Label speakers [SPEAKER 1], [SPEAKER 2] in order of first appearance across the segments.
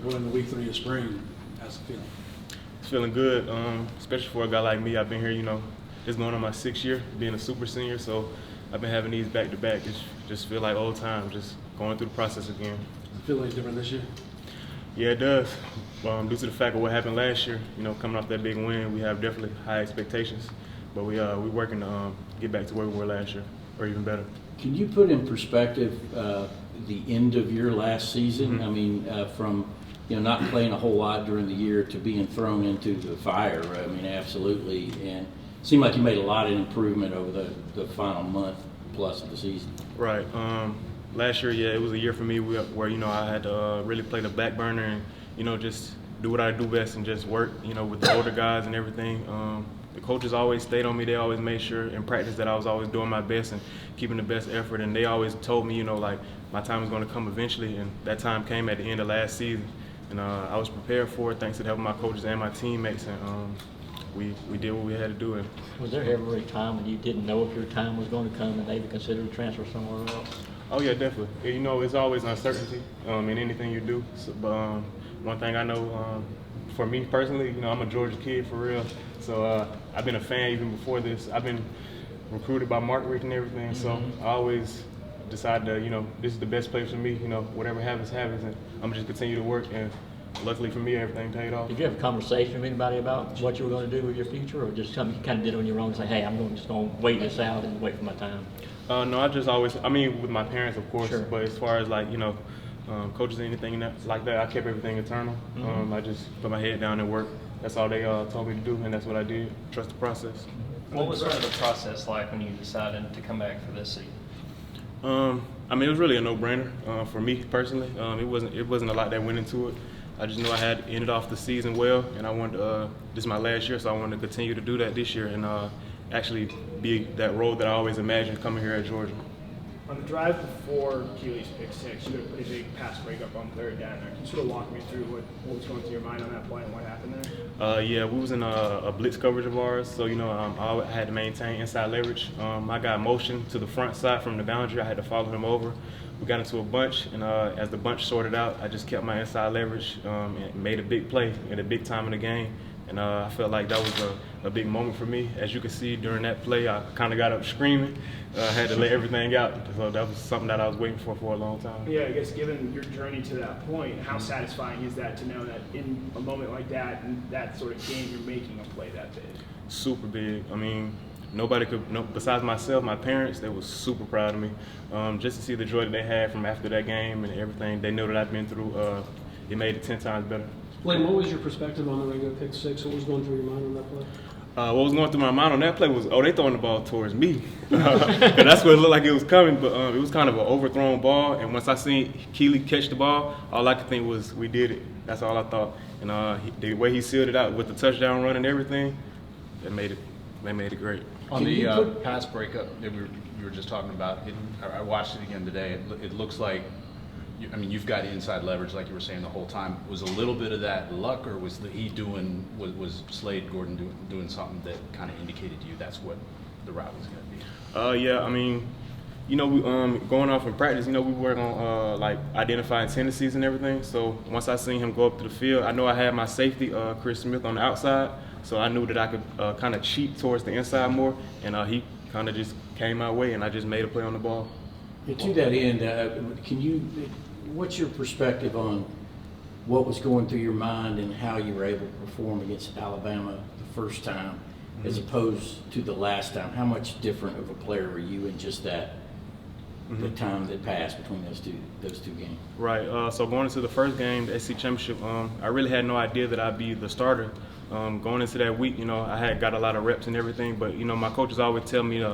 [SPEAKER 1] We're in the week 3 of spring. How's it feeling?
[SPEAKER 2] It's feeling good, especially for a guy like me. I've been here, it's going on my 6th year, being a super senior, so I've been having these back-to-back. It just feel like old times, just going through the process again.
[SPEAKER 1] Does it feel any different this year?
[SPEAKER 2] Yeah, it does. Due to the fact of what happened last year, coming off that big win, we have definitely high expectations, but we're working to get back to where we were last year, or even better.
[SPEAKER 3] Can you put in perspective the end of your last season?
[SPEAKER 2] Mm-hmm.
[SPEAKER 3] I mean, from not playing a whole lot during the year to being thrown into the fire. I mean, absolutely. And it seemed like you made a lot of improvement over the final month plus of the season.
[SPEAKER 2] Right. Last year, yeah, it was a year for me where I had to really play the back burner and just do what I do best and just work with the older guys and everything. The coaches always stayed on me. They always made sure in practice that I was always doing my best and keeping the best effort. And they always told me, like, my time was going to come eventually. And that time came at the end of last season. And I was prepared for it thanks to the help of my coaches and my teammates. And we did what we had to do. And
[SPEAKER 4] was there ever a time when you didn't know if your time was going to come and maybe consider a transfer somewhere else?
[SPEAKER 2] Oh, yeah, definitely. It's always uncertainty in anything you do. So, but one thing I know, for me personally, I'm a Georgia kid for real. So I've been a fan even before this. I've been recruited by Mark Richt and everything.
[SPEAKER 4] Mm-hmm.
[SPEAKER 2] So I always decided to, this is the best place for me. Whatever happens, happens. And I'm just continue to work. And luckily for me, everything paid off.
[SPEAKER 4] Did you have a conversation with anybody about what you were going to do with your future, or just something you kind of did on your own and say, hey, just going to wait this out and wait for my time?
[SPEAKER 2] No, I just always, with my parents, of course,
[SPEAKER 4] Sure.
[SPEAKER 2] But as far as coaches or anything like that, I kept everything internal.
[SPEAKER 4] Mm-hmm.
[SPEAKER 2] I just put my head down and work. That's all they told me to do, and that's what I did. Trust the process.
[SPEAKER 5] What was sort of the process like when you decided to come back for this season?
[SPEAKER 2] It was really a no-brainer for me personally. It wasn't a lot that went into it. I just knew I had ended off the season well, and I wanted this is my last year, so I wanted to continue to do that this year and actually be that role that I always imagined coming here at Georgia.
[SPEAKER 6] On the drive before Keely's pick six, you had a pretty big pass breakup on 3rd down there. Can you sort of walk me through what was going through your mind on that play and what happened there?
[SPEAKER 2] Yeah, we was in a blitz coverage of ours, so I had to maintain inside leverage. I got motion to the front side from the boundary. I had to follow him over. We got into a bunch, and as the bunch sorted out, I just kept my inside leverage and made a big play at a big time in the game. And I felt like that was a big moment for me. As you can see during that play, I kind of got up screaming. I had to let everything out. So that was something that I was waiting for a long time.
[SPEAKER 6] Yeah, I guess given your journey to that point, how satisfying is that to know that in a moment like that, and that sort of game, you're making a play that big? Super
[SPEAKER 2] big. Nobody could, besides myself, my parents, they were super proud of me. Just to see the joy that they had from after that game and everything they know that I've been through, it made it 10 times better.
[SPEAKER 7] Blaine, what was your perspective on the regular pick six? What was going through your mind on that play?
[SPEAKER 2] What was going through my mind on that play was, they throwing the ball towards me. That's what it looked like it was coming, but it was kind of an overthrown ball. And once I seen Keely catch the ball, all I could think was, we did it. That's all I thought. And the way he sealed it out with the touchdown run and everything, they made it great.
[SPEAKER 8] On the pass breakup that you were just talking about, I watched it again today. It looks like, you've got inside leverage like you were saying the whole time. Was a little bit of that luck, or was was Slade Gordon doing something that kind of indicated to you that's what the route was going to be?
[SPEAKER 2] Yeah, going off in practice, we work on identifying tendencies and everything. So once I seen him go up to the field, I know I had my safety, Chris Smith, on the outside. So I knew that I could kind of cheat towards the inside more, and he kind of just came my way, and I just made a play on the ball.
[SPEAKER 3] And to that end, what's your perspective on what was going through your mind and how you were able to perform against Alabama the first time as opposed to the last time? How much different of a player were you in just that, the time that passed between those two games?
[SPEAKER 2] Right. So going into the first game, the SEC Championship, I really had no idea that I'd be the starter. Going into that week, I had got a lot of reps and everything, but my coaches always tell me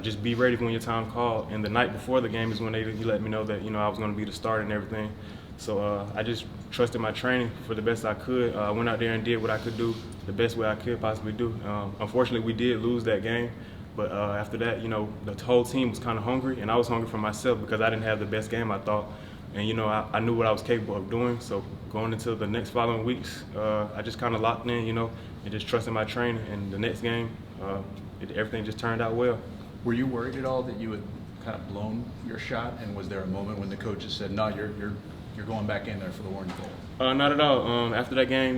[SPEAKER 2] just be ready for when your time called. And the night before the game is when he let me know that I was going to be the starter and everything. So I just trusted my training for the best I could. I went out there and did what I could do the best way I could possibly do. Unfortunately, we did lose that game, but after that, the whole team was kind of hungry, and I was hungry for myself because I didn't have the best game, I thought. And I knew what I was capable of doing. So going into the next following weeks, I just kind of locked in, and just trusted my training. And the next game, everything just turned out well.
[SPEAKER 8] Were you worried at all that you had kind of blown your shot? And was there a moment when the coaches said, "No, you're going back in there for the Warren Bowl?
[SPEAKER 2] Not at all. After that game,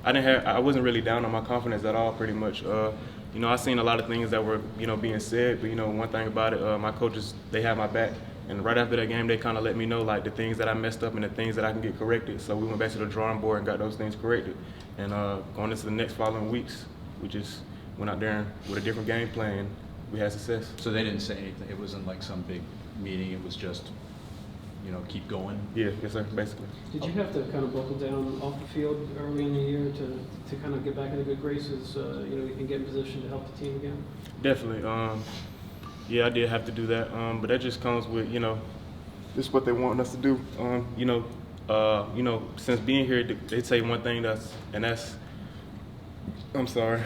[SPEAKER 2] I wasn't really down on my confidence at all, pretty much. I seen a lot of things that were, being said, but one thing about it, my coaches, they had my back. And right after that game, they kind of let me know like the things that I messed up and the things that I can get corrected. So we went back to the drawing board and got those things corrected. And going into the next following weeks, we just went out there with a different game plan. And we had success.
[SPEAKER 8] So they didn't say anything. It wasn't like some big meeting. It was just, keep going.
[SPEAKER 2] Yeah, yes sir, basically.
[SPEAKER 7] Did you have to kind of buckle down off the field early in the year to kind of get back into good graces, and get in position to help the team again?
[SPEAKER 2] Definitely. Yeah, I did have to do that, but that just comes with, this is what they want us to do. Since being here, they say one thing I'm sorry.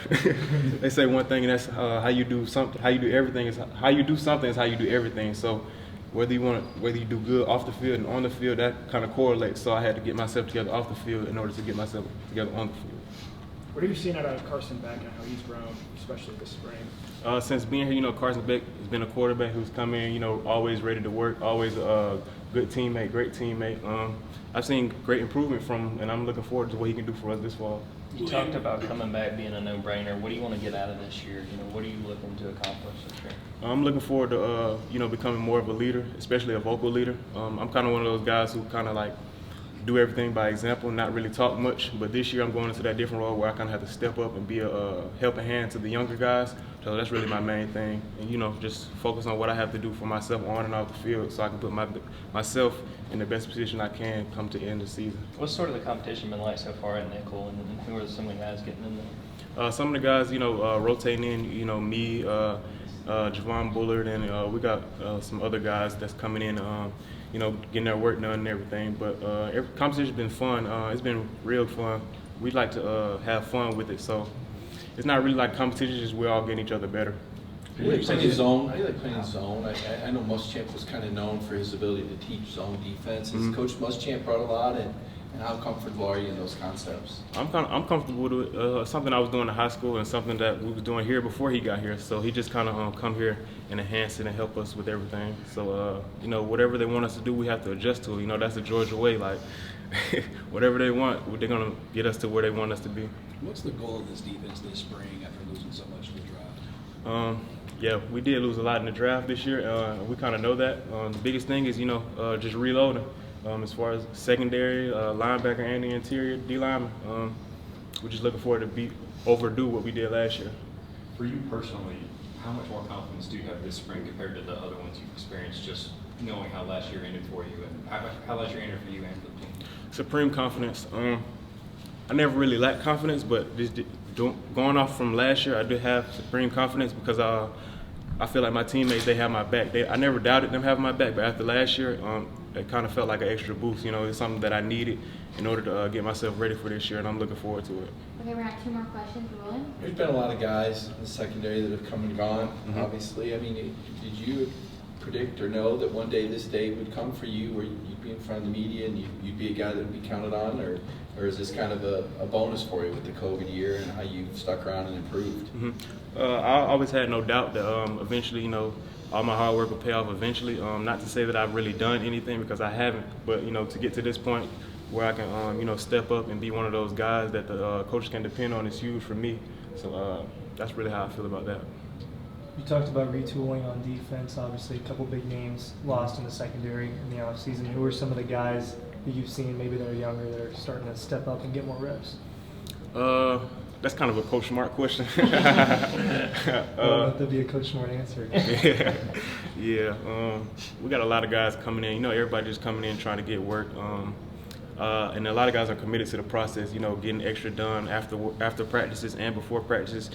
[SPEAKER 2] They say one thing, and that's how you do something. How you do everything is how you do something is how you do everything. So whether you do good off the field and on the field, that kind of correlates. So I had to get myself together off the field in order to get myself together on the field.
[SPEAKER 6] What have you seen out of Carson Beck and how he's grown, especially this spring?
[SPEAKER 2] Since being here, Carson Beck has been a quarterback who's come in, always ready to work, always a good teammate, great teammate. I've seen great improvement from him, and I'm looking forward to what he can do for us this fall.
[SPEAKER 5] You talked about coming back being a no-brainer. What do you want to get out of this year? What are you looking to accomplish this year?
[SPEAKER 2] I'm looking forward to, becoming more of a leader, especially a vocal leader. I'm kind of one of those guys who kind of like do everything by example, not really talk much. But this year I'm going into that different role where I kind of have to step up and be a helping hand to the younger guys. So that's really my main thing. And, just focus on what I have to do for myself on and off the field so I can put myself in the best position I can come to the end of the season.
[SPEAKER 5] What's sort of the competition been like so far at nickel, and who are some of the guys getting in there?
[SPEAKER 2] Some of the guys, rotating in, me, Javon Bullard, and we got some other guys that's coming in, getting their work done and everything. But every competition's been fun. It's been real fun. We like to have fun with it, so it's not really like competition, it's just we're all getting each other better.
[SPEAKER 9] How do you like playing zone? How do you like playing zone? I know Muschamp was kind of known for his ability to teach zone defense. Has Coach Muschamp brought a lot, and how comfortable are you in those concepts?
[SPEAKER 2] I'm comfortable with it. Something I was doing in high school and something that we was doing here before he got here. So he just kind of come here and enhance it and help us with everything. So whatever they want us to do, we have to adjust to it. That's the Georgia way. Like whatever they want, they're gonna get us to where they want us to be.
[SPEAKER 1] What's the goal of this defense this spring after losing so much in the draft?
[SPEAKER 2] Yeah, we did lose a lot in the draft this year. We kind of know that. The biggest thing is, just reloading. As far as secondary, linebacker, and the interior D lineman, we're just looking forward to overdo what we did last year.
[SPEAKER 10] For you personally, how much more confidence do you have this spring compared to the other ones you've experienced, just knowing how last year ended for you, and how last year ended for you and for the team?
[SPEAKER 2] Supreme confidence. I never really lacked confidence, but going off from last year, I did have supreme confidence because I feel like my teammates, they have my back. I never doubted them having my back, but after last year, it kind of felt like an extra boost. It's something that I needed in order to get myself ready for this year, and I'm looking forward to it.
[SPEAKER 11] Okay, we have 2 more questions. Rolling.
[SPEAKER 9] There's been a lot of guys in the secondary that have come and gone, obviously. I mean, did you predict or know that one day this day would come for you where you'd be in front of the media and you'd be a guy that would be counted on, or is this kind of a bonus for you with the COVID year and how you've stuck around and improved?
[SPEAKER 2] I always had no doubt that eventually, all my hard work will pay off eventually. Not to say that I've really done anything because I haven't, but to get to this point where I can step up and be one of those guys that the coaches can depend on is huge for me. So that's really how I feel about that.
[SPEAKER 12] You talked about retooling on defense. Obviously, a couple big names lost in the secondary in the offseason. Who are some of the guys that you've seen, maybe that are younger, that are starting to step up and get more reps?
[SPEAKER 2] That's kind of a Coach Smart question.
[SPEAKER 12] That'd be a Coach Smart answer.
[SPEAKER 2] Yeah. We got a lot of guys coming in. Everybody just coming in trying to get work. And a lot of guys are committed to the process, getting extra done after practices and before practices,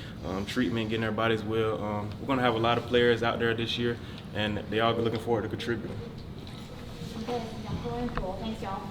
[SPEAKER 2] treatment, getting their bodies well. We're going to have a lot of players out there this year, and they all looking forward to contributing.
[SPEAKER 11] Okay, thanks y'all.